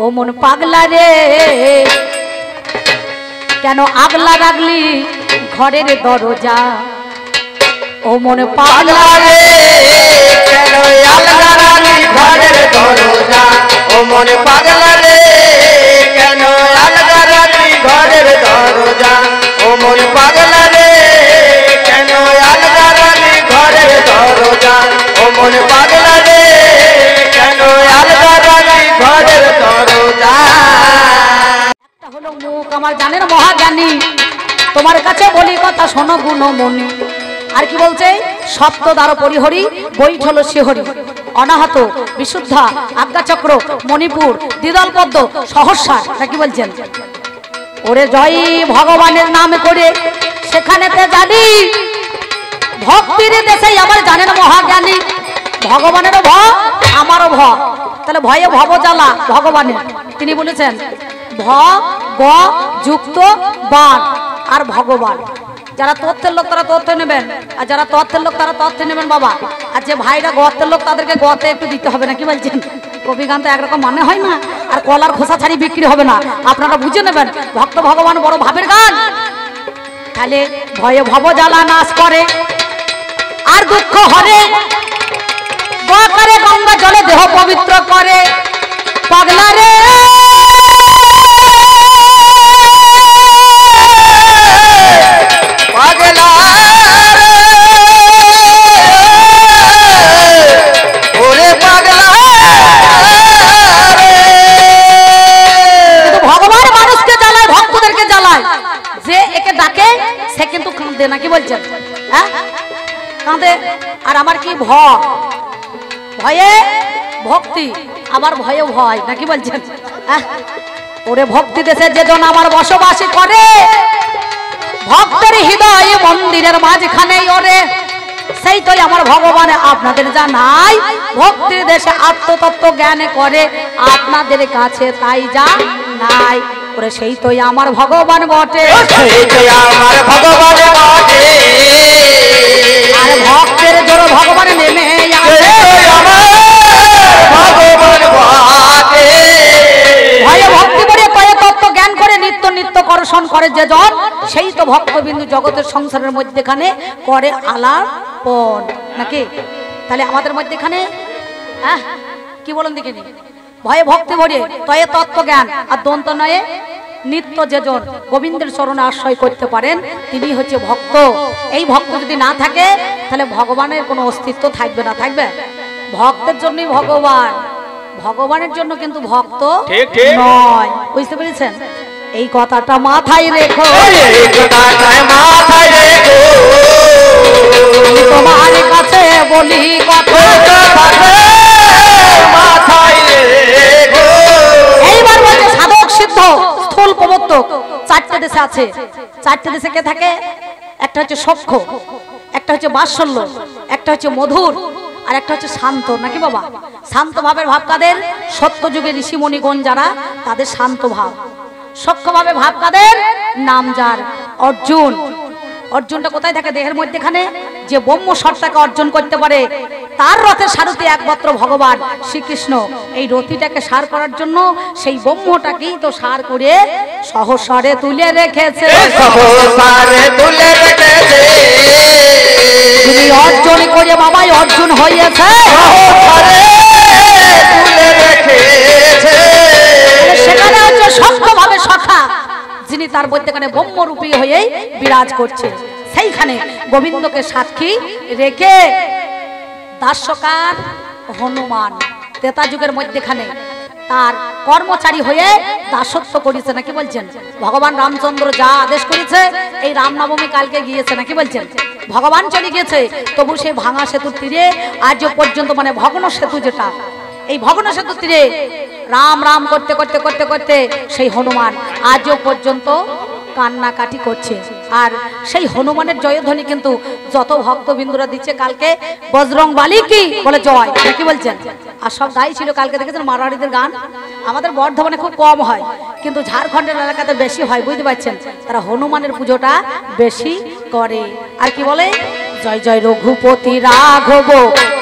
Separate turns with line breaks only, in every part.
ও মন পাগলা রে কেন আগলা রাখলি ঘরের দরজা ও মন পাগলা রে
কেন আগলা রাখলি ঘরের দরজা ও মন পাগলা রে কেন আগলা রাখলি ঘরের দরজা ও মন পাগলা রে কেন আগলা রাখলি ঘরের দরজা ও মন পাগলা রে কেন আগলা রাখলি ঘরের দরজা।
একটা হলো মুখ আমার জানের মহাজ্ঞানী তোমার কাছে বলি কথা শোনো গুণমণি আর কি বলছে সপ্ত দ্বার পরিহরি বৈঠল শিহরি অনাহত বিশুদ্ধা আজ্ঞাচক্র মণিপুর দ্বিদল পদ্ম সহস্র নাকি বলছেন ওরে জয় ভগবানের নাম করে সেখানেতে জানি ভক্তির দেশে আমার জানেন মহাজ্ঞানী ভগবানেরও ভ আমারও ভ তাহলে ভয়ে ভব জ্বালা ভগবানের তিনি বলেছেন ভ গ যুক্ত বান আর ভগবান যারা তথ্যের লোক তারা তথ্য নেবেন আর যারা তথ্যের লোক তারা তথ্য নেবেন বাবা আর যে ভাইরা গর্তের লোক তাদেরকে গর্তে একটু দিতে হবে না কি বলছেন কবি গান তো একরকম মানে হয় না আর কলার খোসা ছাড়ি বিক্রি হবে না আপনারা বুঝে নেবেন ভক্ত ভগবান বড় ভাবের গান তাহলে ভয়ে ভব জ্বালা নাশ করে আর দুঃখ হরে গঙ্গা জলে দেহ পবিত্র করে পাগলা রে নাকি বলছেন হ্যাঁ কাঁদে আর আমার কি ভয়ে ভক্তি আমার ভয়ে ভয় নাকি বলছেন ওরে ভক্তি দেশে যেজন আমার বসবাসী করে ভক্তের হৃদয় মন্দিরের মাঝখানে ওরে সেই তো আমার ভগবান আপনাদের জানাই ভক্তির দেশে আত্মতত্ত্ব জ্ঞানে করে আপনাদের কাছে তাই যা নাই ওরে সেই তো আমার ভগবান বটে
আমার ভগবান বটে
আর ভক্তের জোর ভগবান নেমে
ভগবান বটে
ভয়ে ভক্তি করে কয়ে তত্ত্ব জ্ঞান করে নিত্য নিত্য করশন করে যে জন সেই তো ভক্তবিন্দু জগতের সংসারের মধ্যেখানে করে আলাপন নাকি তাহলে আমাদের মধ্যেখানে কি বলেন দেখিনি ভয়ে ভক্তি ভরে তয়ে তত্ত্ব জ্ঞান আর দন্ত নয়ে নিত্য যেজন গোবিন্দের চরণে আশ্রয় করতে পারেন তিনি হচ্ছে ভক্ত এই ভক্ত যদি না থাকে তাহলে ভগবানের কোনো অস্তিত্ব থাকবে না থাকবে ভক্তের জন্যই ভগবান ভগবানের জন্য কিন্তু ভক্ত নয় বুঝতে পেরেছেন এই কথাটা মাথায় রেখো তোমার কাছে বলি কথা এইবার বলছে সাধক সিদ্ধ স্থূল প্রবর্তক চারটে দেশে আছে চারটে দেশে কে থাকে একটা হচ্ছে সখ্য একটা হচ্ছে বাৎসল্য একটা হচ্ছে মধুর আর একটা হচ্ছে শান্ত নাকি বাবা শান্ত ভাবের ভাব কাদের সত্য যুগে ঋষিমণিগণ যারা তাদের শান্ত ভাব সখ্য ভাবে ভাব কাদের নাম যার অর্জুন অর্জুনটা কোথায় থাকে দেহের মধ্যেখানে যে ব্রহ্ম স্বরটাকে অর্জন করতে পারে তার রথের সারথি একমাত্র ভগবান শ্রীকৃষ্ণ এই রথিটাকে সার করার জন্য সেই ব্রহ্মটাকেই তো সার করে সহস্বরে তুলে রেখেছে তিনি অর্জন করে বাবাই অর্জুন হয়েছে সেখানে হচ্ছে সক্ষভাবে সখা যিনি তার মধ্যেখানে ব্রহ্মরূপী হয়েই বিরাজ করছে সেইখানে গোবিন্দকে সাক্ষী রেখে দাস্যকার হনুমান ত্রেতা যুগের মধ্যেখানে তার কর্মচারী হয়ে দাসত্ব করেছে নাকি বলছেন ভগবান রামচন্দ্র যা আদেশ করেছে এই রামনবমী কালকে গিয়েছে নাকি বলছেন ভগবান চলে গিয়েছে তবু সেই ভাঙা সেতুর তীরে আজ পর্যন্ত মানে ভগ্ন সেতু যেটা এই ভগ্ন সেতুর তীরে রাম রাম করতে করতে করতে করতে সেই হনুমান আজও পর্যন্ত কান্নাকাটি করছে আর সেই হনুমানের জয়ধ্বনি কিন্তু যত ভক্তবিন্দুরা দিচ্ছে কালকে বজরং বালি কি বলে জয় কি বলছেন আর সব গাই ছিল কালকে দেখেছেন মারোয়াড়িদের গান আমাদের বর্ধমানে খুব কম হয় কিন্তু ঝাড়খণ্ডের এলাকাতে বেশি হয় বুঝতে পারছেন তারা হনুমানের পুজোটা বেশি করে আর কি বলে জয় জয় রঘুপতি রাঘব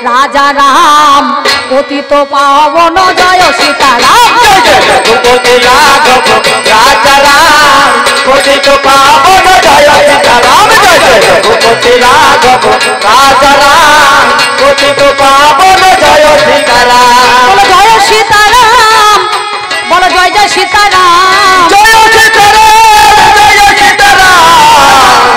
রাজা রাম পতিত পাবন জয় সীতারাম
রঘুপতি রাঘব রাজা রাম পতিত পাবন জয় সীতারাম জয় জয় রঘুপতি রাঘব রাজা রাম পতিত পাবন জয় সীতারাম
বলো জয় সীতারাম, বলো জয় জয় সীতারাম,
জয় সীতারাম জয় সীতারাম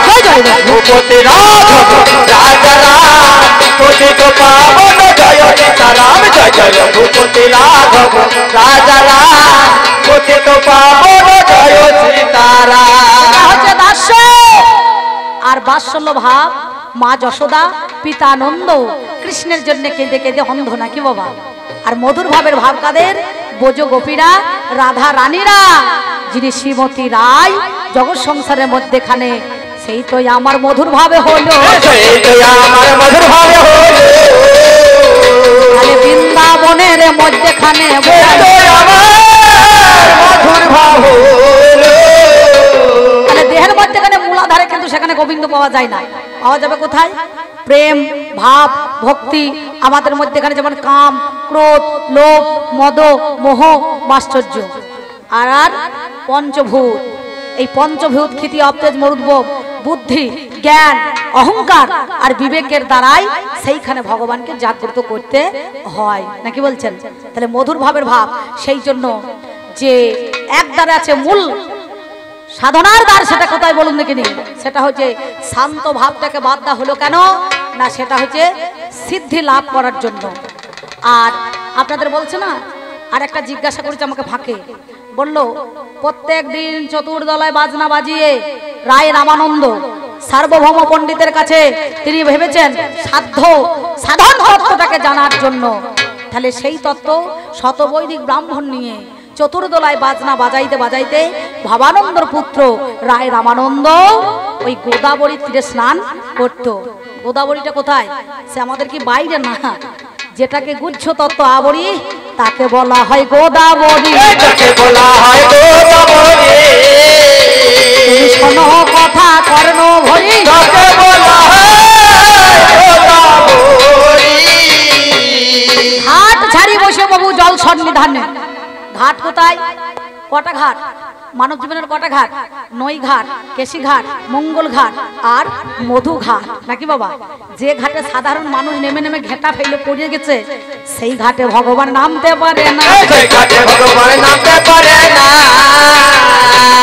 জয় জয় জয়।
রঘুপতি রাঘব রাজা রাম পতিত পাবন জয় সীতারাম জয় জয় রঘুপতি রাঘব রাজা রাম পতিত পাবন জয় সীতারাম।
এটা হচ্ছে দাস্য আর বাৎসল্য ভাব। মা যশোদা পিতা নন্দ কৃষ্ণের জন্য কেঁদে কেঁদে অন্ধ নাকি বাবা। আর মধুর ভাবের ভাব কাদের? বোজ গোপীরা, রাধা রানীরা, যিনি শ্রীমতী রায় জগৎ সংসারের মধ্যেখানে, সেই তো আমার মধুর ভাবে হলো,
সেই তো আমার মধুর ভাবে হলো,
তাহলে বৃন্দাবনের মধ্যেখানে
সেই তো আমার মধুর ভাব হলো।
তাহলে দেহের মধ্যেখানে মূলাধারে কিন্তু সেখানে গোবিন্দ পাওয়া যায় না। পাওয়া যাবে কোথায়? প্রেম ভাব ভক্তি আমাদের মধ্যেখানে, যেমন কাম ক্রোধ লোভ মদ মোহ মাশ্চর্য আর আর পঞ্চভূত। এই পঞ্চভূত ক্ষিতি অবতেজ মরুদ্ভব বুদ্ধি জ্ঞান অহংকার আর বিবেকের দ্বারাই সেইখানে ভগবানকে জাগ্রত করতে হয় নাকি বলছেন। তাহলে মধুর ভাবের ভাব, সেই জন্য যে এক দ্বারা আছে মূল সাধনার দ্বার, সেটা কোথায় বলুন দেখিনি? সেটা হচ্ছে শান্ত ভাবটাকে বাদ দেওয়া হলো কেন না, সেটা হচ্ছে সিদ্ধি লাভ করার জন্য। আর আপনাদের বলছে না, আর একটা জিজ্ঞাসা করেছে আমাকে ফাঁকে, বলল প্রত্যেক দিন চতুর্দলায় বাজনা বাজিয়ে রায় রামানন্দ সার্বভৌম পণ্ডিতের কাছে তিনি ভেবেছেন সাধন তত্ত্বটাকে জানার জন্য। তাহলে সেই তত্ত্ব শতবৈদিক ব্রাহ্মণ নিয়ে চতুর্দলায় বাজনা বাজাইতে বাজাইতে ভবানন্দর পুত্র রায় রামানন্দ ওই গোদাবরী তীরে স্নান করত। গোদাবরীটা কোথায়? সে আমাদের কি বাইরে না, যেটাকে গুচ্ছ তত্ত্ব আবরী তাকে বলা হয় গোদাবরী।
এটাকে বলা হয় গোদাবরী,
তুমি শোনো কথা কর্ণ ভরি,
তাকে বলা হয় গোদাবরী।
ঘাট ছাড়ি বসে বাবু জল সন্নিধানে। ঘাট কোথায়? কটা ঘাট মানব জীবনের? কটা ঘাট? নই ঘাট, কেশি ঘাট, মঙ্গল ঘাট আর মধু ঘাট নাকি বাবা। যে ঘাটে সাধারণ মানুষ নেমে নেমে ঘেঁটা ফেলে পড়ে গেছে, সেই ঘাটে ভগবান নামতে পারে না।
সেই ঘাটে ভগবান নামতে পারে না।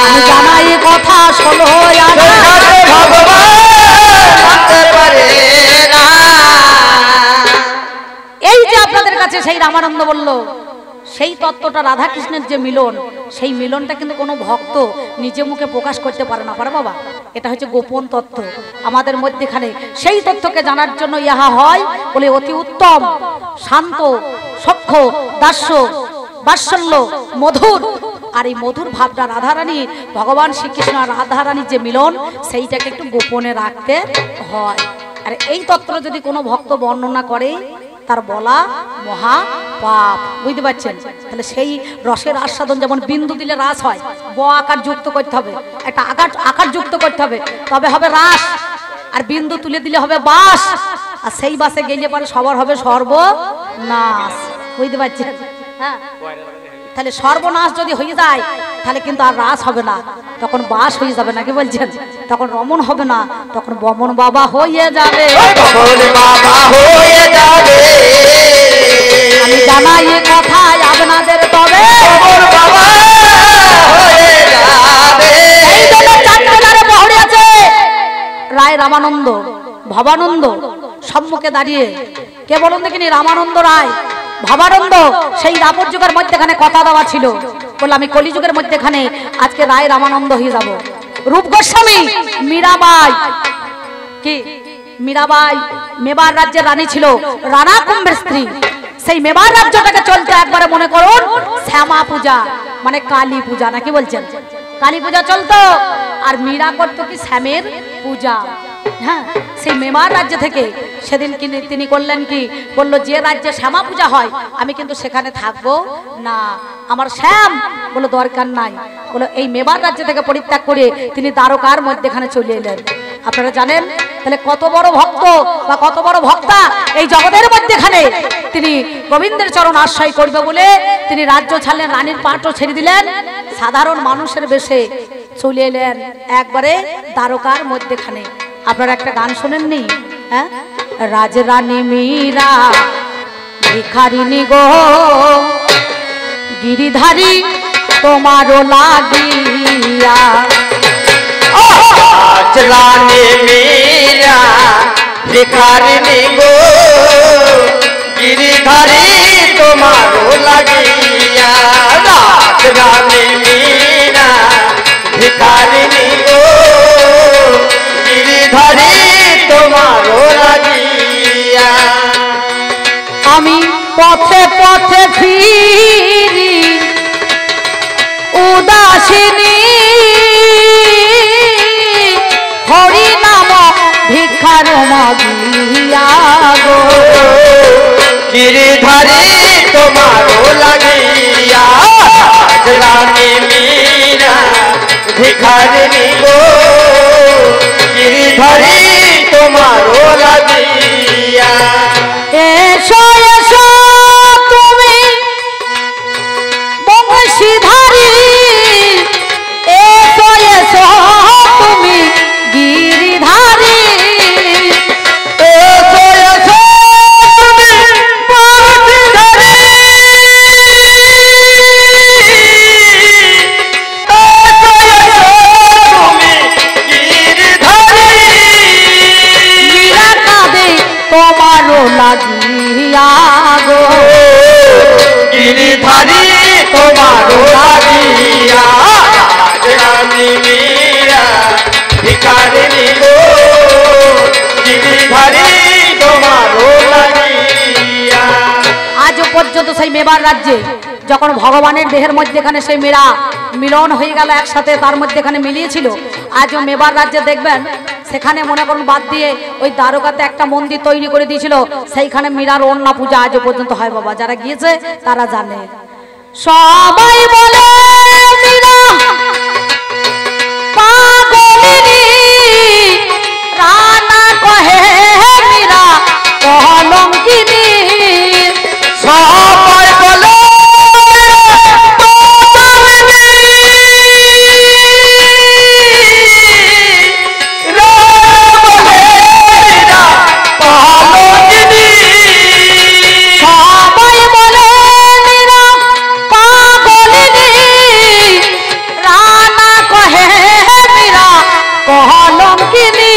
আমি জানাই কথা ষোলো
সেই ঘাটে ভগবান নামতে পারে না।
এই যে আপনাদের কাছে সেই রামানন্দ বলল, সেই তত্ত্বটা রাধা কৃষ্ণের যে মিলন, সেই মিলনটা কিন্তু কোনো ভক্ত নিজে মুখে প্রকাশ করতে পারে না, পারে বাবা। এটা হচ্ছে গোপন তত্ত্ব আমাদের মধ্যেখানে। সেই তত্ত্বকে জানার জন্য ইহা হয় বলে অতি উত্তম শান্ত সখ্য দাস্য বাৎসল্য মধুর। আর এই মধুর ভাবটা রাধারানী, ভগবান শ্রীকৃষ্ণ আর রাধারানীর যে মিলন, সেইটাকে একটু গোপনে রাখতে হয়। আর এই তত্ত্ব যদি কোনো ভক্ত বর্ণনা করে, তার বলা মহা পাপ, বুঝতে পারছেন। তাহলে সেই রসের আস্বাদন, যেমন বিন্দু দিলে রাস হয়, ব আকার যুক্ত করতে হবে, একটা আকার যুক্ত করতে হবে, তবে হবে রাস। আর বিন্দু তুলে দিলে হবে বাস, আর সেই বাসে গেলে পরে সবার হবে সর্বনাশ, বুঝতে পারছেন। হ্যাঁ, তাহলে সর্বনাশ যদি হয়ে যায়, তাহলে কিন্তু আর রাস হবে না, তখন বাস হয়ে যাবে নাকি বলছেন। তখন রমন হবে না, তখন বমন বাবা হয়ে যাবে।
বমন বাবা হয়ে যাবে।
আমি জানাই এ কথায় আপনাদের, তবে
বমন বাবা হয়ে যাবে।
এই জন্য চারটে দ্বারে বহরে আছে রায় রামানন্দ ভবানন্দ। সম্মুখে দাঁড়িয়ে কে বলুন দেখিনি? রামানন্দ রায় ভবানন্দ। সেই রাবণ যুগের মধ্যেখানে কথা দেওয়া ছিল, বললাম আমি কলিযুগের মধ্যেখানে আজকে রায় রামানন্দ হয়ে যাব। রূপ গোস্বামী মীরাবাই, কি মীরাবাই মেবার রাজ্যের রানী ছিল, রানা কুম্ভের স্ত্রী। সেই মেবার রাজ্যটাকে চলতে একবারে মনে করুন শ্যামা পূজা, মানে কালী পূজা নাকি বলছেন। কালী পূজা চলতো, আর মীরা করতো কি শ্যামের পূজা। হ্যাঁ, সেই মেবার রাজ্য থেকে সেদিন তিনি করলেন কি, বলল যে রাজ্যে শ্যামা পূজা হয় আমি কিন্তু সেখানে থাকবো না, আমার শ্যাম বলে দরকার নাই। বলো এই মেবার রাজ্য থেকে পরিত্যাগ করে তিনি দ্বারকার মধ্যেখানে চলে এলেন। আপনারা জানেন তাহলে কত বড় ভক্ত বা কত বড় ভক্তা এই জগতের মধ্যেখানে তিনি গোবিন্দের চরণ আশ্রয় করবে বলে তিনি রাজ্য ছাড়লেন, রানীর পাটও ছেড়ে দিলেন, সাধারণ মানুষের বেশে চলে এলেন একবারে দ্বারকার মধ্যেখানে। আপনারা একটা গান শোনেননি? হ্যাঁ, রাজরানী মীরা ভিখারিনী গো গিরিধারী তোমারও লাগিয়া।
রাজরানী মীরা ভিখারিনী গো গিরিধারী তোমারও লাগিয়া। রাজরানী মীরা ভিখারিনী গো গিরিধারী তোমারও লাগিয়া।
আমি পথে পথে ফিরি উদাসিনী হরি নাম ভিক্ষার মাগিয়া গো
গিরিধারী তোমারও লাগিয়া। রাজরানী মীরা ভিখারিনী গো গিরিধারী তোমারও লাগিয়া।
এসো এসো তুমি বংশীধারী, এসো এসো তুমি গিরিধারী,
এসো এসো তুমি বংশীধারী, এসো এসো তুমি গিরিধারী।
মীরা কাঁদে তোমারও লাগিয়া গো
গিরিধারী তোমারও লাগিয়া। রাজরানী মীরা ভিখারিনী গো গিরিধারী তোমারও লাগিয়া।
আজও পর্যন্ত সেই মেবার রাজ্যে যখন ভগবানের দেহের মধ্যেখানে সেই মীরা মিলন হয়ে গেল একসাথে, তার মধ্যেখানে মিলিয়েছিল। আজও মেবার রাজ্যে দেখবেন সেখানে মনে করুন বাদ দিয়ে ওই দ্বারকাতে একটা মন্দির তৈরি করে দিয়েছিল, সেইখানে মীরার অন্না পূজা আজও পর্যন্ত হয় বাবা। যারা গিয়েছে তারা জানে। সবাই বলে মীরা পাগলিনী, রানা কহে মীরা কলঙ্কিনী।
সবাই বলে
সবাই বলে মীরা পাগলিনী, রানা কহে মীরা কলঙ্কিনী।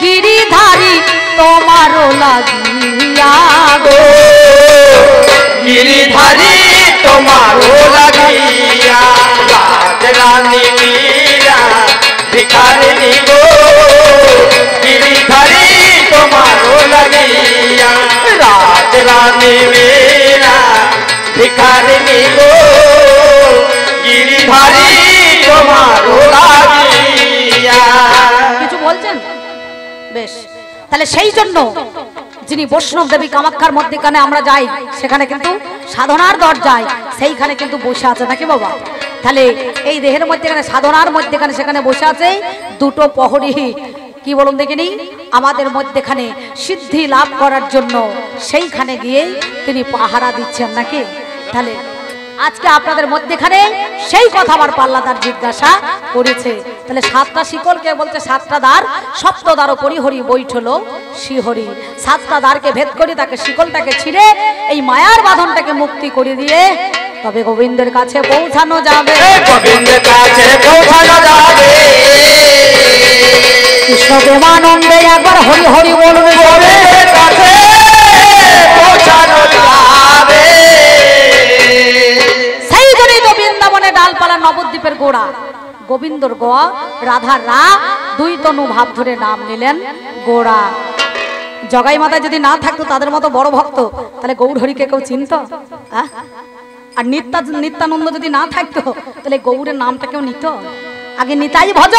গিরিধারী তোমারও লাগিয়া গো
গিরিধারী তোমারও লাগিয়া। রাজরানী মীরা ভিখারিনী গো গিরিধারী তোমারও লাগিয়া। রাজরানী মীরা ভিখারিনী গো গিরিধারী তোমারও লাগিয়া।
কিছু বলছেন? বেশ, তাহলে সেই জন্য যিনি বৈষ্ণব দেবী কামাখ্যার মধ্যেখানে আমরা যাই, সেখানে কিন্তু সাধনার দরজায় সেইখানে কিন্তু বসে আছে নাকি বাবা? তাহলে এই দেহের মধ্যেখানে সাধনার মধ্যেখানে সেখানে বসে আছে দুটো প্রহরী। কি বলুন দেখিনি? আমাদের মধ্যেখানে সিদ্ধি লাভ করার জন্য সেইখানে গিয়ে তিনি পাহারা দিচ্ছেন নাকি? তাহলে আজকে আপনাদের মধ্যেখানে সেই কথা আমার পাল্লাদার জিজ্ঞাসা করেছে। তাহলে সাতটা শিকল কে বলছে? সাতটা দ্বার, সপ্ত দ্বার পরিহরি বৈঠলো শিহরি। সাতটা দ্বারকে ভেদ করে তাকে শিকলটাকে ছিঁড়ে এই মায়ার বাঁধনটাকে মুক্তি করে দিয়ে তবে গোবিন্দের কাছে পৌঁছানো যাবে।
গোবিন্দের কাছে পৌঁছানো যাবে।
কৃষ্ণ প্রেমানন্দে একবার হরি হরি বলুন।
গোবিন্দের কাছে পৌঁছানো যাবে।
সেই জন্যই তো বৃন্দাবনে ডালপালা নবদ্বীপের গোড়া গোবিন্দর গোয়া রাধার রা দুই তনু ভাব ধরে নাম নিলেন গোড়া। জগাই মাতা যদি না থাকতো তাদের মতো বড় ভক্ত, তাহলে গৌর হরিকে কেউ চিনত? আর নিত্যানন্দ যদি না থাকতো তাহলে গৌরের নামটা কেউ নিত? আগে নিতাই ভজ,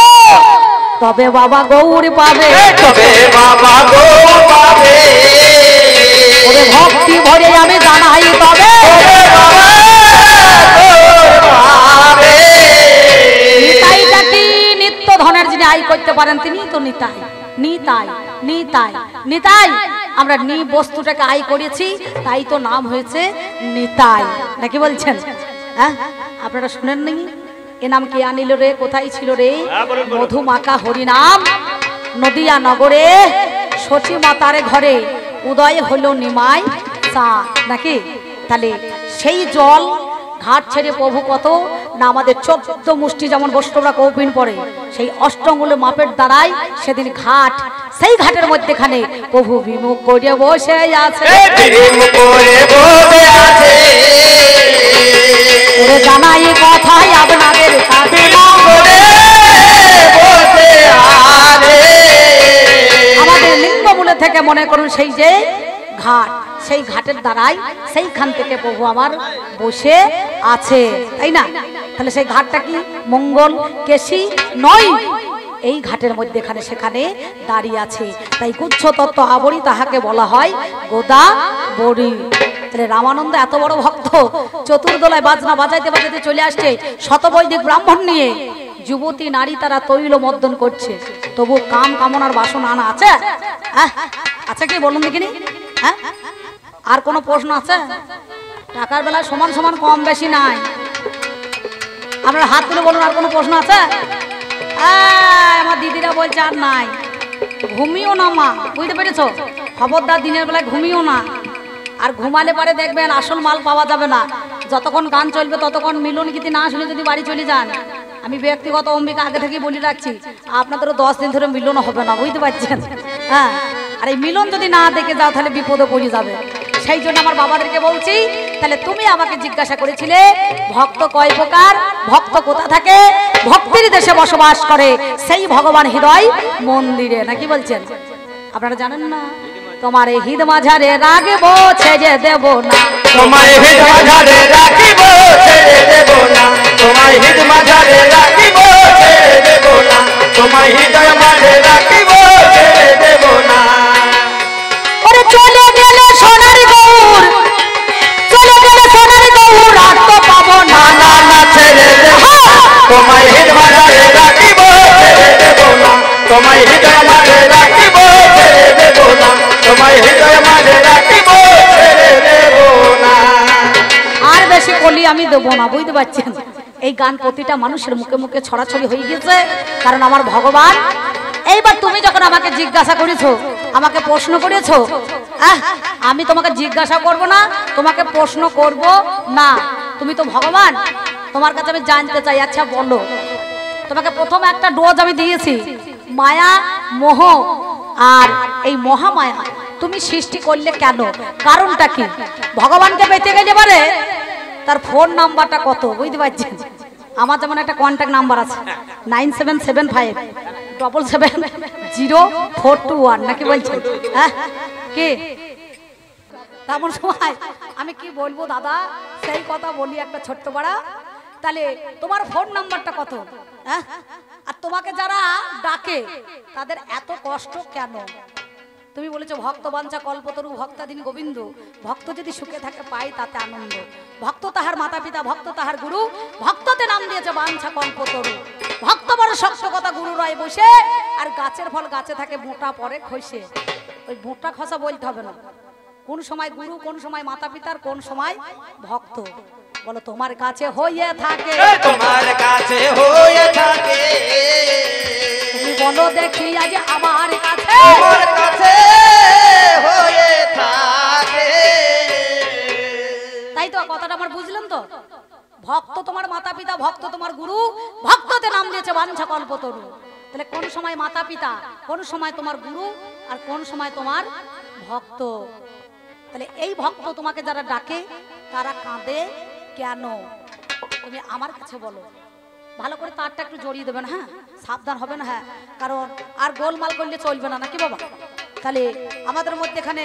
তবে বাবা গৌর পাবে,
তবে বাবা গৌর পাবে।
ওরে ভক্তি ভরে আমি জানাই তবে নিতাইটা কি? নিত্য ধনের যিনি আয় করতে পারেন তিনি তো নিতাই। নিতাই নিতাই নিতাই আমরা নি বস্তুটাকে আই করেছি, তাই তো নাম হয়েছে নিতাই, নাকি বলছেন? হ্যাঁ, আপনারা শুনেন নি? এ নাম কে আনিল রে, কোথায় ছিল রে? মধুমাকা হরিনাম নদিয়া নগরে সচী মাতার ঘরে উদয় হলো নিমাই চাঁদ, নাকি? তাহলে সেই জল ঘাট ছেড়ে প্রভু কত না আমাদের 14 মুষ্টি যেমন বৈষ্ণবরা কৌপিন পড়ে, সেই অষ্টঙ্গুল মাপের দ্বারাই সেদিন ঘাট, সেই ঘাটের মধ্যেখানে প্রভু বিমুখ করে বসে আছে। জানাই কথাই আপনাদের কাছে, আমাদের লিঙ্গমূলে থেকে মনে করুন সেই যে ঘাট, সেই ঘাটের দ্বারাই সেইখান থেকে প্রভু আমার বসে আছে, তাই না? তাহলে সেই ঘাটটা কি মঙ্গল কেশি নয়, এই ঘাটের মধ্যেখানে সেখানে দাঁড়িয়ে আছে, তাই গুচ্ছ তত্ত্ব আবরি তাহাকে বলা হয় গোদা বড়ি। তাহলে রামানন্দ এত বড় ভক্ত, চতুর্দলায় বাজনা বাজাইতে বাজাইতে চলে আসছে শতবৈদিক ব্রাহ্মণ নিয়ে, যুবতী নারী তারা তৈল মর্দন করছে, তবু কাম কামনার বাসনা আনা আছে? আছে কি বলুন দেখিনি? হ্যাঁ, আর কোনো প্রশ্ন আছে? টাকার বেলায় সমান সমান কম বেশি নাই, আপনার হাত তুলে বলুন আর কোনো প্রশ্ন আছে? আমার দিদিরা বলছে আর নাই। ঘুমিও না মা, বুঝতে পেরেছো? খবরদার দিনের বেলায় ঘুমিও না, আর ঘুমালে পরে দেখবেন আসল মাল পাওয়া যাবে না। যতক্ষণ গান চলবে ততক্ষণ মিলন গীতি না শুনে যদি বাড়ি চলে যান, আমি ব্যক্তিগত অম্বিকা আগে থেকে বলে রাখছি, আপনাদেরও 10 দিন ধরে মিলন হবে না, বুঝতে পারছেন? হ্যাঁ, আর এই মিলন যদি না দেখে যাও তাহলে বিপদে পড়ে যাবে। সেই জন্য আমার বাবাদেরকে বলছি, তাহলে তুমি আমাকে জিজ্ঞাসা করেছিলে ভক্ত কয় প্রকার, ভক্ত কোথা থাকে? ভক্তির দেশে বসবাস করে সেই ভগবান হৃদয় মন্দিরে, নাকি বলছেন? আপনারা জানেন না? তোমার হৃদ মাঝারে রাখব ছেড়ে দেব না,
তোমার হৃদ মাঝারে রাখিব ছেড়ে দেব না, তোমার হৃদ মাঝারে রাখিব ছেড়ে দেব না, তোমার হৃদয় মাঝে রাখিব ছেড়ে দেব না।
ওরে চলে গেলে সোনার গৌর, চলে গেলে সোনার গৌর, আর তো পাবো না,
না না ছেড়ে দেব না, তোমার হৃদ মাঝারে রাখিব ছেড়ে দেব না, তোমার হৃদয় মাঝে রাখিব ছেড়ে দেব না, তোমার হৃদয় মাঝে রাখিব ছেড়ে দেব না।
আর বেশি কলি আমি দেবো না, বুঝতে পারছেন? এই গান প্রতিটা মানুষের মুখে মুখে ছড়াছড়ি হয়ে গেছে, কারণ আমার ভগবান। এইবার তুমি যখন আমাকে জিজ্ঞাসা করেছো, আমাকে প্রশ্ন করেছো, আমি তোমাকে জিজ্ঞাসা করব না, তোমাকে প্রশ্ন করব না, তুমি তো ভগবান, তোমার কাছে আমি জানতে চাই। আচ্ছা বলো, তোমাকে প্রথম একটা ডোজ আমি দিয়েছি, মায়া মোহ, আর এই মহামায়া তুমি সৃষ্টি করলে কেন, কারণটা কি? ভগবানকে পেতে গেলে পারে তার ফোন নাম্বারটা কত, বুঝতে পারছেন? আমার যেমন একটা কন্ট্যাক্ট নাম্বার আছে 9775770421, নাকি বলছেন? হ্যাঁ, কি তেমন সময় আমি কি বলবো দাদা, সেই কথা বলি একটা ছোট্ট পাড়া। তাহলে তোমার ফোন নাম্বারটা কত? হ্যাঁ, আর তোমাকে যারা ডাকে তাদের এত কষ্ট কেন? তুমি বলেছো ভক্ত বাঞ্ছা কল্পতরু ভক্তাদিন গোবিন্দ, ভক্ত যদি সুখে থাকে পাই তাতে আনন্দ, ভক্ত তাহার মাতা পিতা, ভক্ত তাহার গুরু, ভক্ততে নাম দিয়েছে বাঞ্ছা কল্পতরু। ভক্ত বড় শক্ত কথা, গুরু রয় বসে, আর গাছের ফল গাছে থাকে, মোটা পরে খসে। ওই মোটা খসা বলতে হবে না, কোন সময় গুরু, কোন সময় মাতা পিতার, কোন সময় ভক্ত। বলো তোমার কাছে হয়ে থাকে,
তোমার কাছে হয়ে থাকে,
তুমি বলো দেখি আজ আমার কাছে,
তোমার কাছে হয়ে থাকে।
তাই তো কথাটা আমার বুঝলেন তো? ভক্ত তোমার মাতা পিতা, ভক্ত তোমার গুরু, ভক্ততে নাম দিয়েছে বাঞ্ছা কল্পতরু। তাহলে কোন সময় মাতা পিতা, কোন সময় তোমার গুরু, আর কোন সময় তোমার ভক্ত। তাহলে এই ভক্ত তোমাকে যারা ডাকে তারা কাঁদে কেন? তুমি আমার কাছে বলো। ভালো করে তারটা একটু জড়িয়ে দেবেন, হ্যাঁ, সাবধান হবে না, হ্যাঁ, কারণ আর গোলমাল করলে চলবে না, নাকি বাবা? তাহলে আমাদের মধ্যে এখানে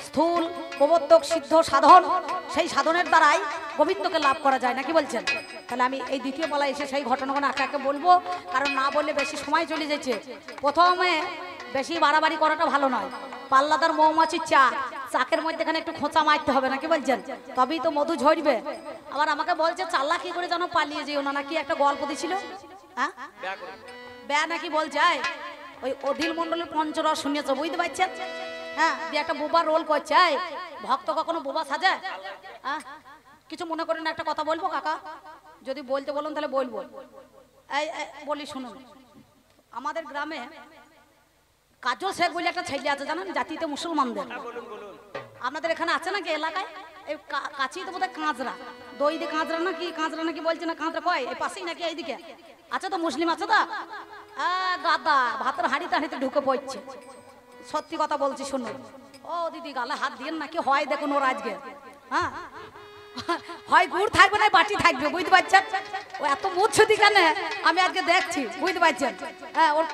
স্থূল প্রবর্তক সিদ্ধ সাধন, সেই সাধনের দ্বারাই গোবিন্দকে লাভ করা যায়, নাকি বলছেন? তাহলে আমি এই দ্বিতীয় পালায় এসে সেই ঘটনাগুলো একে একে বলবো, কারণ না বললে বেশি সময় চলে যাচ্ছে। প্রথমে বেশি বাড়াবাড়ি করাটা ভালো নয়। পাল্লাদার মৌমাছির চাকের মধ্যেখানে একটু খোঁচা মারতে হবে, নাকি বলছেন? তবেই তো মধু ঝরবে। আবার আমাকে বলছে চাল্লা কি করে যেন পালিয়ে যেও না, নাকি একটা গল্প দিছিল, হ্যাঁ, ব্যা নাকি বলছে। ওই অধীর মন্ডলের পঞ্চরস শুনেছ, বুঝতে পারছেন? হ্যাঁ দিয়ে একটা বোবা রোল করছে। এই ভক্ত কখনো বোবা সাজে? হ্যাঁ কিছু মনে করেন না, একটা কথা বলবো কাকা, যদি বলতে বলুন তাহলে বলবো। এই বলি শুনুন, আমাদের গ্রামে কাজল শেখ বলে একটা ছেলে আছে জানেন, জাতিতে মুসলমানদের। আপনাদের এখানে আছে নাকি এলাকায়? এই কাছি তো বোধহয় কাঁচরা, দই দিয়ে কাঁচরা নাকি, কাঁচরা নাকি বলছে না, কাঁচরা কয় এই পাশেই নাকি এইদিকে আছে তো, মুসলিম আছে তো। গাদা ভাতের হাঁড়িতে হাঁড়িতে ঢুকে পড়ছে, সত্যি কথা বলছি শুনুন। ও দিদি গালে হাত দিয়ে নাকি হয় দেখুন ওর আজকে, হ্যাঁ হয় গুড় থাকবে না বাটি থাকবে, বুঝতে পারছেন? ও এত মুচ্ছুদি কেন আমি আজকে দেখছি, বুঝতে পারছেন? হ্যাঁ ওর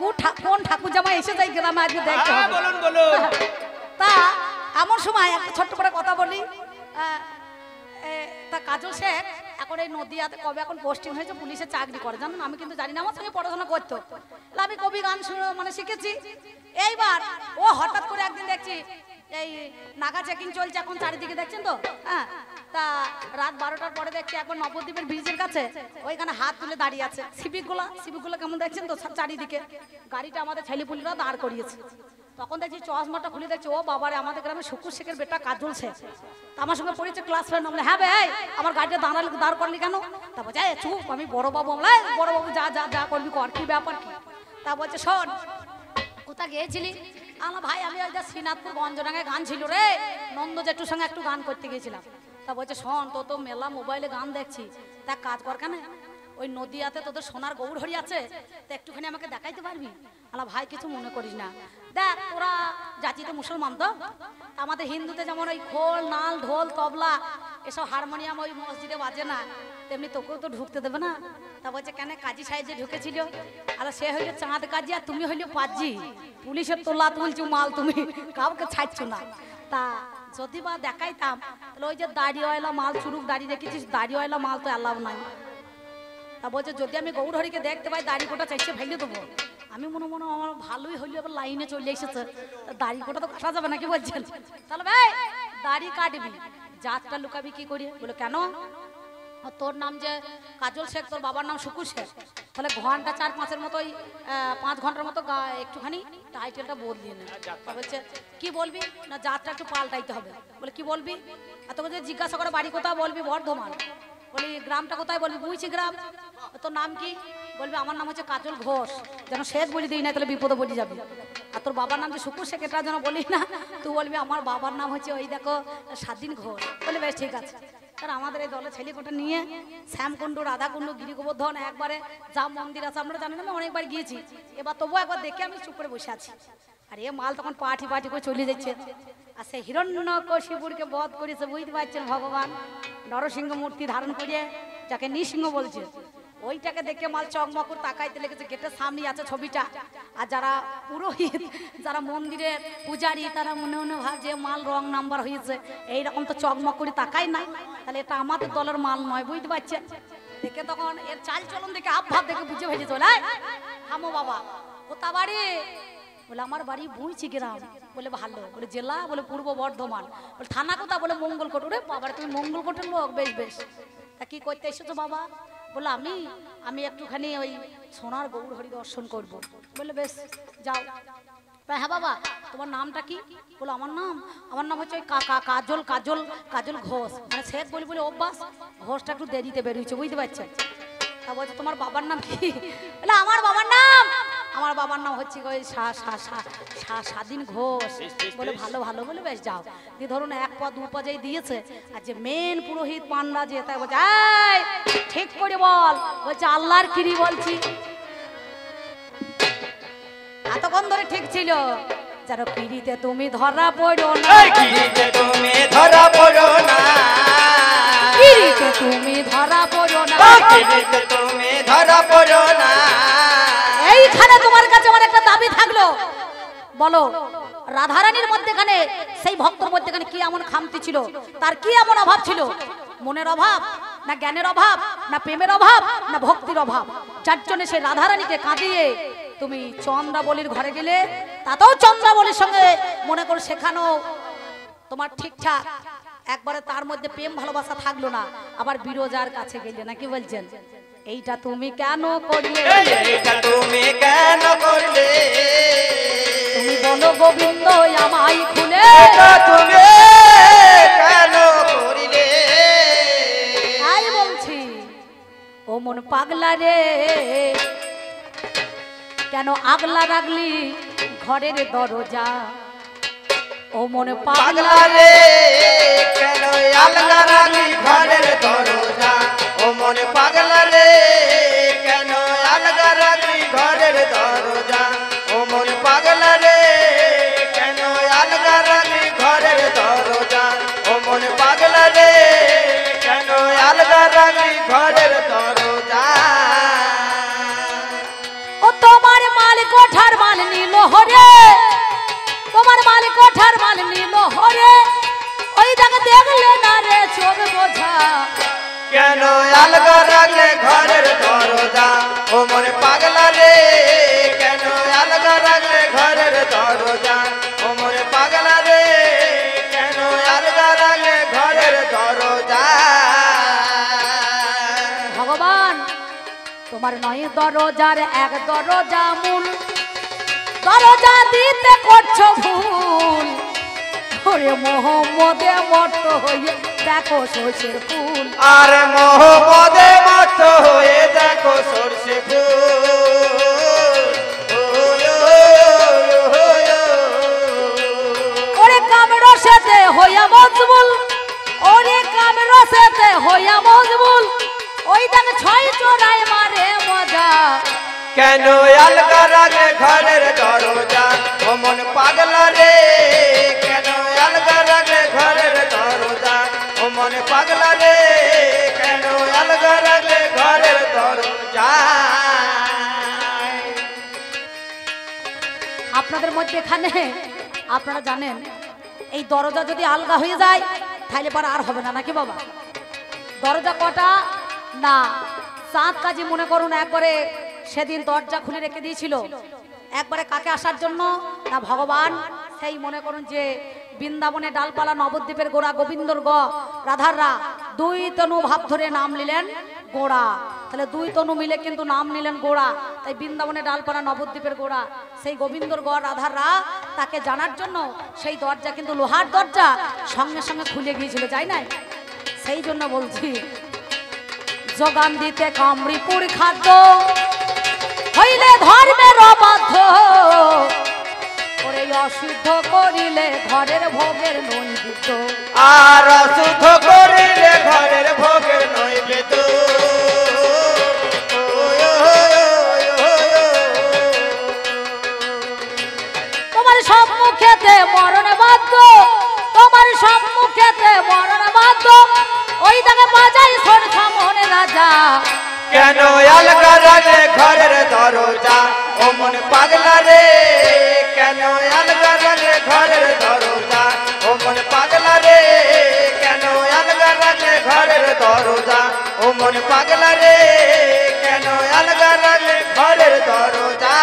কোন ঠাকুর জামাই এসে যাই গ্রামে আজকে দেখতে হবে। তা এমন সময় একটা ছোট্ট করে কথা বলি, তা কাজল শেখ এখন এই নদিয়াতে কবে এখন পোস্টিং হয়েছে, পুলিশে চাকরি করে জানেন। আমি কিন্তু জানি না, আমার সঙ্গে পড়াশোনা করতো, আমি কবি গান শুনে মানে শিখেছি। এইবার ও হঠাৎ করে একদিন দেখছি এই নাগা চেকিং চলছে এখন চারিদিকে, দেখছেন তো? হ্যাঁ তা রাত 12টার পরে দেখছি এখন নবদ্বীপের ব্রিজের কাছে ওইখানে হাত তুলে দাঁড়িয়ে আছে সিভিকগুলো কেমন দেখছেন তো চারিদিকে। গাড়িটা আমাদের ছেলেপুলিরা দাঁড় করিয়েছে। তখন দেখছি চশমাটা খুলে দেখছি, ও বাবারে আমাদের গ্রামে শুকুর শেখের বেটা কাজল শেখ। আমার সঙ্গে পড়েছে ক্লাস ফ্রেন্ড। আমরা হ্যাঁ ভাই আমার গাড়িটা দাঁড় করলি কেন? তা বলছে চুপ আমি বড় বাবু। আমরা বড় বাবু যা যা যা করবি কর, কি ব্যাপার কি? তা বলছে শোন কোথা গিয়েছিলি? আমার ভাই আমি ওই যে শ্রীনাথপুর গঞ্জডাঙ্গায় গান ছিল রে, নন্দ জেঠুর সঙ্গে একটু গান করতে গেছিলাম। তা বলছে শোন তো তো মেলা মোবাইলে গান দেখছি, তা কাজ কর কেন ওই নদিয়াতে তোদের সোনার গৌর হরি আছে, তা একটুখানি আমাকে দেখাইতে পারবি? আলা ভাই কিছু মনে করিস না, দেখ তোরা জাতিতে মুসলমান তো, আমাদের হিন্দুতে যেমন ওই খোল নাল ঢোল তবলা এসব হারমোনিয়াম ওই মসজিদে বাজে না, তেমনি তোকেও তো ঢুকতে দেবে না। তা বলছে কেন কাজী সাহেব যে ঢুকেছিল, আর সে হইল চাঁদ কাজী আর তুমি হইল পাজি, পুলিশের তোলা তুলছো মাল, তুমি কাউকে ছাড়ছো না। তা যদি বা দেখাইতাম তাহলে ওই যে দাড়িওয়ালা মাল চুরুক দাড়ি রেখেছিস, দাড়িওয়ালা মাল তো অ্যালাউ নাই। তা বলছে যদি আমি গৌরহরিকে দেখতে পাই দাড়ি কোটা চাইছে ফেলে দেবো। আমি মনে মনে আমার ভালোই হইলে আবার লাইনে চলে এসেছে, দাড়ি কোটা তো কাটা যাবে না, কি বলছেন? তাহলে ভাই দাড়ি কাটবি, জাতটা লুকাবি কি করি? বলে কেন তোর নাম যে কাজল শেখ, তোর বাবার নাম শুকুর শেখ, তাহলে ঘন্টা 4-5 মতোই 5 ঘন্টার মতো একটুখানি টাইটেলটা বদলিয়ে নে। বলছে কি বলবি? না জাতটা একটু পাল্টাইতে হবে। বলে কি বলবি? এত কথা জিজ্ঞাসা করে বাড়ি কোথায়? বলবি বর্ধমান। বলি গ্রামটা কোথায়? বলবি বুঝছি গ্রাম। তোর নাম কি? বলবি আমার নাম হচ্ছে কাজল ঘোষ, যেন শেখ বলি দিই না তাহলে বিপদে পড়ে যাবি। আর তোর বাবার নাম যে শুকুর শেখ এটা যেন বলিস না, তুই বলবি আমার বাবার নাম হচ্ছে ওই দেখো স্বাধীন ঘোষ। বলে বেশ ঠিক আছে। আর আমাদের এই দলের ছেলেকোটা নিয়ে শ্যামকুণ্ড রাধাকুণ্ড গিরিগোবর্ধন একবারে যা মন্দির আছে আমরা জানি না, আমি অনেকবার গিয়েছি। এবার তবুও একবার দেখে আমি চুপ করে বসে আছি। আর এ মাল তখন পাটি করে চলে যাচ্ছে। আর সে হিরণ্যকশিপুরকে বধ করেছে, বুঝতে পারছেন ভগবান, নরসিংহ মূর্তি ধারণ করে যাকে নৃসিংহ বলছে, ওইটাকে দেখে মাল চকমকুর তাকাইতে লেগেছে। গেটের সামনে আছে ছবিটা। আর যারা পুরোহিত, যারা মন্দিরের পূজারী, তারা মনে মনে ভাবছে মাল রং নাম্বার হয়েছে, এইরকম তো চকমক করে তাকাই নাই, তাহলে এটা আমাদের দলের মাল নয়, বুঝতে পারছেন? দেখে তখন এর চাল চলন দেখে আবভাব দেখে বুঝে ভেজে চলে থামো বাবা কোথা বাড়ি? বলে আমার বাড়ি বুঝছি গ্রাম। বলে ভালো। বলে জেলা? বলে পূর্ব বর্ধমান। বলে থানা কোথা? বলে মঙ্গলকোট। ওরে বাবা তুমি মঙ্গলকোটের লোক, বেশ বেশ। তা কি করতে এসেছো বাবা? বলে আমি একটুখানি ওই সোনার গৌর হরি দর্শন করবো। বলে বেশ যাও। হ্যাঁ বাবা তোমার নামটা কি? বলো আমার নাম হচ্ছে ওই কাজল ঘোষ, মানে শেখ বলি বলে অভ্যাস, ঘোষটা একটু দেরিতে বেরিয়েছে, বুঝতে পারছেন? তা বলছে তোমার বাবার নাম কি? বলে আমার বাবার নাম হচ্ছে ওই স্বাধীন ঘোষ। বলে ভালো ভালো। বলে বেশ যাও। দিয়ে ধরুন 1 পা 2 পা যেই দিয়েছে, আর যে মেন পুরোহিত পান্ডা যে, তাই বলছে ঠিক করে বল। বলছে আল্লাহর কিরি বলছি। এতক্ষণ ধরে ঠিক ছিল, যেন পিড়িতে তুমি ধরা পড়ো না,
পিড়িতে তুমি ধরা পড়ো না,
পিড়িতে তুমি ধরা পড়ো না,
পিড়িতে তুমি ধরা পড়ো না।
এইখানে তোমার কাছে আমার একটা দাবি থাকলো, বলো রাধারানীর মধ্যেখানে সেই ভক্তর মধ্যেখানে কি এমন খামতি ছিল, তার কি এমন অভাব ছিল? মনের অভাব, না জ্ঞানের অভাব, না প্রেমের অভাব, না ভক্তির অভাব? যার জন্য সেই রাধারানীকে কাঁদিয়ে তুমি চন্দ্রাবলীর ঘরে গেলে, তাতেও চন্দ্রাবলীর সঙ্গে মনে করে শেখানো তোমার ঠিকঠাক, একবারে তার মধ্যে প্রেম ভালোবাসা থাকলো না, আবার বিরজার কাছে গেলে, না কি বলছেন? এইটা তুমি কেন করলে?
এইটা তুমি কেন করলে?
তুমি বলো গোবিন্দ আমায় খুলে
তুমি কেন করিলে
তাই বলছি ও মন পাগলা রে কেন আগলা রাগলি ঘরের দরজা ও মন পাগলা
রে কেন আলগা রাখলি ঘরের দরজা ও মন পাগলা রে কেন আলগা রাখলি ঘরের দরজা ও মন পাগলা রে কেন আলগা রাখলি ঘরের দরজা ও মন পাগলা রে কেন আলগা রাখলি ঘরের দরজা
ও তোমার মাল কোঠার মাল নিল হরে তোমার মাল কোঠার মাল নিল হরে ওই জায়গা দেখলে না রে চোখ বোঝা
কেন আলগা রাখলে ঘরের দরজা ও মনে পাগলা রে কেন আলগা রাখলে ঘরের দরজা ও মনে পাগলা রে কেন আলগা রাখলে ঘরের দরজা
ভগবান তোমার নয় দরজার এক দরজা মূল দরজা দিতে করছো ভুল ওরে মোহাম্মদে মত হয়ে দেখো সরষের ফুল
আর মোহাম্মদে মত হয়ে দেখো সরষে
ওরে কামরসেতে হইয়া মজবুল ওরে কামরসেতে হইয়া মজবুল ওই দেখ ছয় চোরায় মারে মজা
কেন আলগা রাখলে ঘরের দরজা ও মন পাগলা রে কেন আলগা রাখলে ঘরের দরজা ও মন পাগলা রে কেন আলগা রাখলে ঘরের দরজা
আপনাদের মধ্যে এখানে আপনারা জানেন এই দরজা যদি আলগা হয়ে যায় তাহলে পর আর হবে না নাকি বাবা দরজা কটা না সাত কাজে মনে করুন একবারে সেদিন দরজা খুলে রেখে দিয়েছিল একবারে কাকে আসার জন্য না ভগবান সেই মনে করুন যে বৃন্দাবনে ডালপালা নবদ্বীপের গোড়া গোবিন্দর গ রাধাররা দুই তনু ভাব ধরে নাম নিলেন গোড়া তাহলে দুই তনু মিলে কিন্তু নাম নিলেন গোড়া তাই বৃন্দাবনে ডালপালা নবদ্বীপের গোড়া সেই গোবিন্দর গ রাধাররা তাকে জানার জন্য সেই দরজা কিন্তু লোহার দরজা সঙ্গে সঙ্গে খুলে গিয়েছিল যাই নাই সেই জন্য বলছি যোগান দিতে কামড়িপুর খাদ্য হইলে ধর্মের অবাধ্য ওরে অশুদ্ধ করিলে ঘরের ভোগের নৈবেদ্য
আর অশুদ্ধ করিলে ঘরের ভোগের নৈবেদ্য
তোমার সম্মুখেতে মরণ বাধ্য তোমার সম্মুখেতে মরণ বাধ্য ওই দাগে বাজাই সরখা মনে রাজা
কেন আলগা রাখলে ঘরের দরজা ও মন পাগলা রে কেন আলগা রাখলে ঘরের দরজা ও মন পাগলা রে কেন আলগা রাখলে ঘরের দরজা ও মন পাগলা রে কেন আলগা রাখলে ঘরের দরজা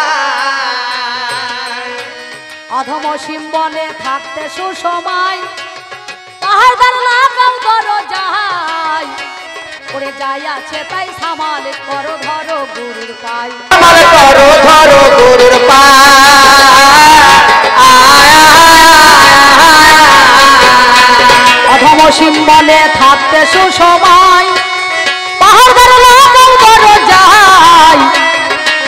অধম সিম্বলে থাকতে সুসময় পাহাড় লাগাও দরজায় করে যাই আছে তাই সামাল করো ধরো গুরুর পাই
সামাল করো ধরো গুরুর
অধম সিম্বলে থাকতে সুসময় পাহাড় লাগাও দরজায়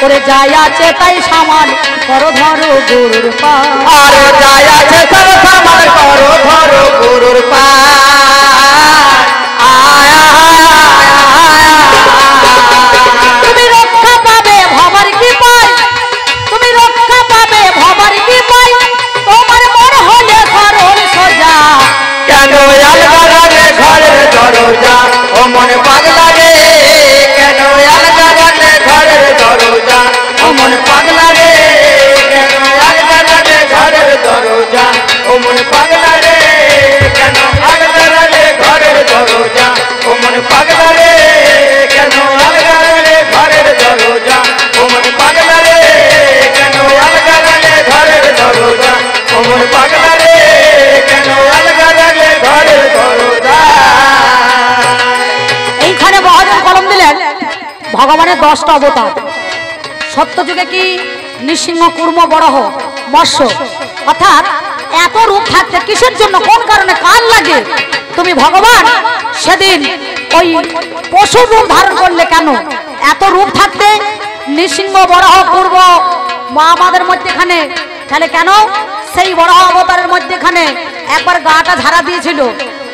করে যাই আছে তাই সামাল করো ধরো গুরুর পাই
আর যাই আছে তাই সামাল করো ধরো গুরুর পাই
তুমি রক্ষা পাবে ভবার কি পাই তুমি রক্ষা পাবে ভবার কি পাই তোমার মন হলে সরল সোজা
কেন আলগা রাখলে ঘরের দরজা ও মনে পাগলা রে কেন আলগা রাখলে ঘরের দরজা ও মনে পাগলা রে কেন আলগা রাখলে ঘরের দরজা ও মনে পাগলা রে কেন আলগা রাখলে ঘরের দরজা ও মনে পাগলা রে কেন আলগা রাখলে ঘরের দরজা ও মনে পাগলা রে কেন আলগা রাখলে ঘরের দরজা ও মনে পাগলা রে কেন আলগা রাখলে ঘরের দরজা
এইখানে মহাজন কলম দিলেন ভগবানের 10টা অবতার সত্যযুগে কি নৃসিংহ, কুর্ম, বরাহ, মৎস্য, অর্থাৎ এত রূপ থাকতে কিসের জন্য, কোন কারণে, কার লাগে তুমি ভগবান সেদিন ওই পশুর রূপ ধারণ করলে কেন? এত রূপ থাকতে নৃসিংহ, বরাহ, কুর্ম আমাদের মধ্যেখানে, তাহলে কেন সেই বরাহ অবতারের মধ্যেখানে একবার গাটা ঝাড়া দিয়েছিল,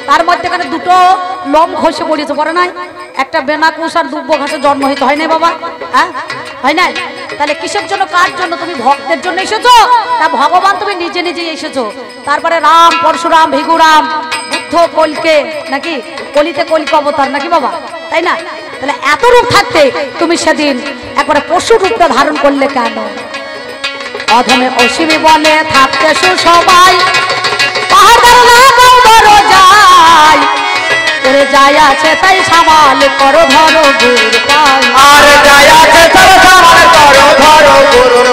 তার মধ্যেখানে দুটো লোম খসে পড়েছে, পড়ে নাই? একটা বেনাকুশ আর দুব্ব ঘাসে জন্ম হইতে হয় নাই বাবা? হ্যাঁ, হয় নাই? তাহলে কিসের জন্য, কার জন্য? তুমি ভক্তের জন্য এসেছো না ভগবান তুমি নিজে নিজেই এসেছো? তারপরে রাম, পরশুরাম, ভিগুরাম, বুদ্ধ, কলকে নাকি কলিতে কলিকে অবতার নাকি বাবা, তাই না? তাহলে এত রূপ থাকতে তুমি সেদিন একবারে পশু রূপটা ধারণ করলে কেন? অধমে অসীমে বলে থাকতে সবাই পাহাড় লাগাও বড় যায় করে যায় আছে তাই সামাল করো ধরো গুরুর পায়,
আর যায় আছে সব সামাল করো ধরো গুরুর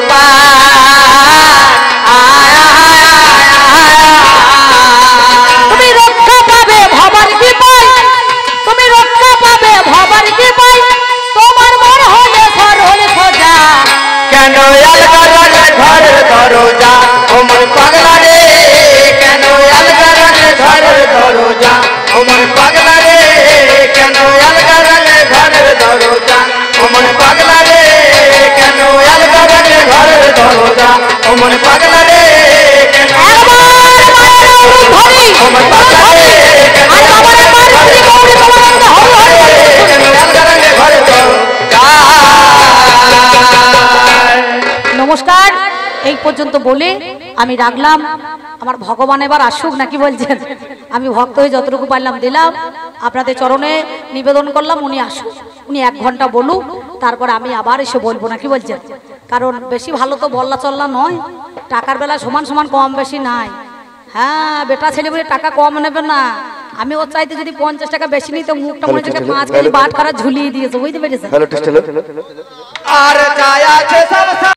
তুমি রক্ষা পাবে ভবার কি পাই, তুমি রক্ষা পাবে ভবার কি পাই, তোমার মন হলে সরল সোজা
কেন আলগারে ঘরের দরজা ও মন পাগলা রে, কেন আলগারে ঘরের দরজা ও মন পাগলা রে, কেন আলগারে ঘরের দরজা ও মন পাগলা রে, কেন আলগারে ঘরের দরজা ও মন পাগলা রে, কেন
নমস্কার, এই পর্যন্ত বলে আমি রাখলাম। আমার ভগবান এবার আসুক নাকি বলছেন? আমি ভক্ত হয়ে যতটুকু পারলাম দিলাম, আপনাদের চরণে নিবেদন করলাম উনি আসুক, উনি 1 ঘন্টা বলুক, তারপর আমি আবার এসে বলবো নাকি বলছেন? কারণ বেশি ভালো তো বললা চললা নয়, টাকার বেলা সমান সমান কম বেশি নাই। হ্যাঁ, বেটা ছেলে বলে টাকা কম নেবে না, আমি ওর চাইতে যদি 50 টাকা বেশি নিতে মুখটা মনে হচ্ছে 5 কেজি বাট করা ঝুলিয়ে দিয়েছে, বুঝতে পেরেছেন?
আর যায় আছে সব